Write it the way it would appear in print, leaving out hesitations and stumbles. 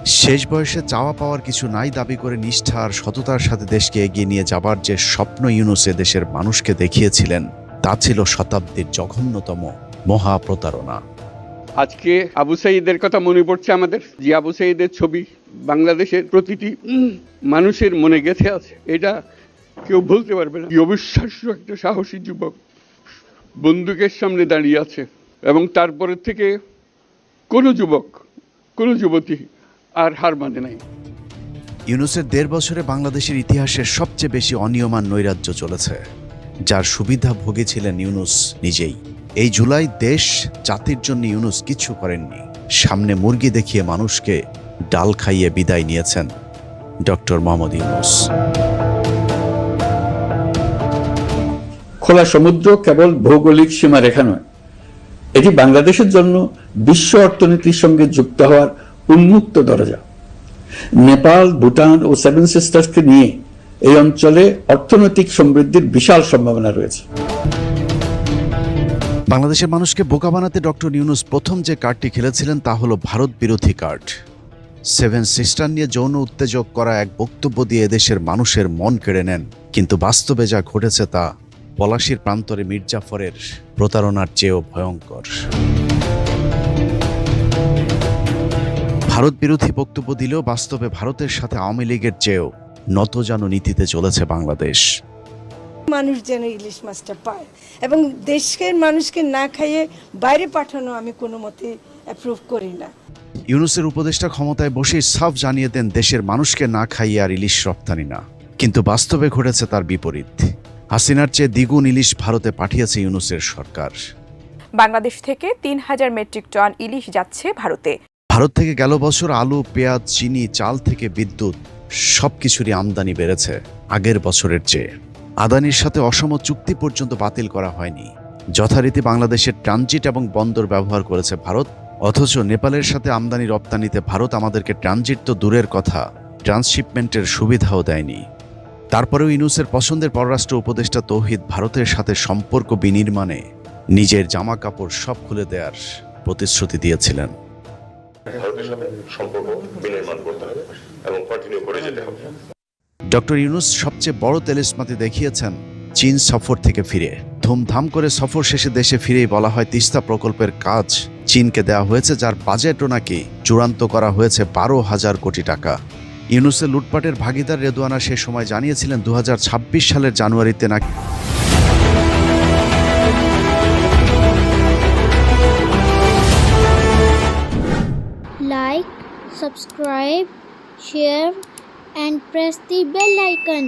শেষ বয়সে চাওয়া পাওয়ার কিছু নাই দাবি করে নিষ্ঠা আর সততার সাথে দেশকে এগিয়ে নিয়ে যাবার যে স্বপ্ন ইউনূস দেশের মানুষকে দেখিয়েছিলেন, তা ছিল শতাব্দীর জঘন্যতম মহাপ্রতারণা। আজকে আবু সাঈদের কথা মনে পড়ছে আমাদের, যে আবু সাঈদের ছবি বাংলাদেশের প্রতিটি মানুষের মনে গেঁথে আছে। এটা কেউ ভুলতে পারবে না। অবিশ্বাস্য একটা সাহসী যুবক বন্দুকের সামনে দাঁড়িয়ে আছে, এবং তারপরের থেকে কোনো যুবক, কোনো যুবতী আর হার মানে নাই। ইউনূসের ১.৫ বছরে বাংলাদেশের ইতিহাসের সবচেয়ে বেশি অনিয়মান নৈরাজ্য চলেছে, যার সুবিধা ভোগী ছিলেন ইউনূস নিজেই। এই জুলাই দেশ জাতির জন্য ইউনূস কিছু করেননি। সামনে মুরগি দেখিয়ে মানুষকে ডাল খাইয়ে বিদায় নিয়েছেন ডক্টর মোহাম্মদ ইউনূস। খোলা সমুদ্র কেবল ভৌগোলিক সীমারেখা নয়, এটি বাংলাদেশের জন্য বিশ্ব অর্থনীতির সঙ্গে যুক্ত হওয়ার উন্মুক্ত দরজা। নেপাল, ভুটান ও সেভেন সিস্টার্সকে নিয়ে এই অঞ্চলে অর্থনৈতিক সমৃদ্ধির বিশাল সম্ভাবনা রয়েছে। বাংলাদেশের মানুষকে বোকা বানাতে ডক্টর ইউনূস প্রথম যে কার্ডটি খেলেছিলেন তা হলো ভারত বিরোধী কার্ড। সেভেন সিস্টার নিয়ে যৌন উত্তেজক করা এক বক্তব্য দিয়ে এদেশের মানুষের মন কেড়ে নেন, কিন্তু বাস্তবে যা ঘটেছে তা পলাশীর প্রান্তরে মির্জাফরের প্রতারণার চেয়েও ভয়ঙ্কর। ভারত বিরোধী বক্তব্য দিলেও বাস্তবে ভারতের সাথে আওয়ামী লীগের চেয়েও নতজানু নীতিতে চলেছে বাংলাদেশ। মানুষ যেন ইলিশ মাছটা পায়, এবং দেশের মানুষকে না খাইয়ে বাইরে পাঠানো আমি কোনো মতে অ্যাপ্রুভ করি না। ইউনূসের উপদেষ্টা ক্ষমতায় বসেই সাফ জানিয়ে দেন দেশের মানুষকে না খাইয়ে আর ইলিশ রপ্তানি না, কিন্তু বাস্তবে ঘটেছে তার বিপরীত। হাসিনার চেয়ে দ্বিগুণ ইলিশ ভারতে পাঠিয়েছে ইউনূসের সরকার। বাংলাদেশ থেকে ৩,০০০ মেট্রিক টন ইলিশ যাচ্ছে ভারতে। ভারত থেকে গেল বছর আলু, পেঁয়াজ, চিনি, চাল থেকে বিদ্যুৎ সবকিছুরই আমদানি বেড়েছে আগের বছরের চেয়ে। আদানির সাথে অসম চুক্তি পর্যন্ত বাতিল করা হয়নি। যথারীতি বাংলাদেশের ট্রানজিট এবং বন্দর ব্যবহার করেছে ভারত, অথচ নেপালের সাথে আমদানি রপ্তানিতে ভারত আমাদেরকে ট্রানজিট তো দূরের কথা, ট্রান্সশিপমেন্টের সুবিধাও দেয়নি। তারপরেও ইউনূসের পছন্দের পররাষ্ট্র উপদেষ্টা তৌহিদ ভারতের সাথে সম্পর্ক বিনির্মাণে নিজের জামা কাপড় সব খুলে দেওয়ার প্রতিশ্রুতি দিয়েছিলেন। ভারতের সাথে সম্পর্ক বিনির্মাণ করতে হবে এবং কন্টিনিউ করে যেতে হবে। ডক্টর ইউনূস সবচেয়ে বড় তেলেস্মাতি দেখিয়েছেন চীন সফর থেকে ফিরে। ধুমধাম করে সফর শেষে দেশে ফিরেই বলা হয় তিস্তা প্রকল্পের কাজ চীনকে দেওয়া হয়েছে, যার বাজেটও নাকি চূড়ান্ত করা হয়েছে ১২,০০০ কোটি টাকা। ইউনূসের লুটপাটের ভাগিদার রেদওয়ানা সে সময় জানিয়েছিলেন ২০২৬ সালের জানুয়ারিতে নাকি Like, subscribe, share and press the bell icon.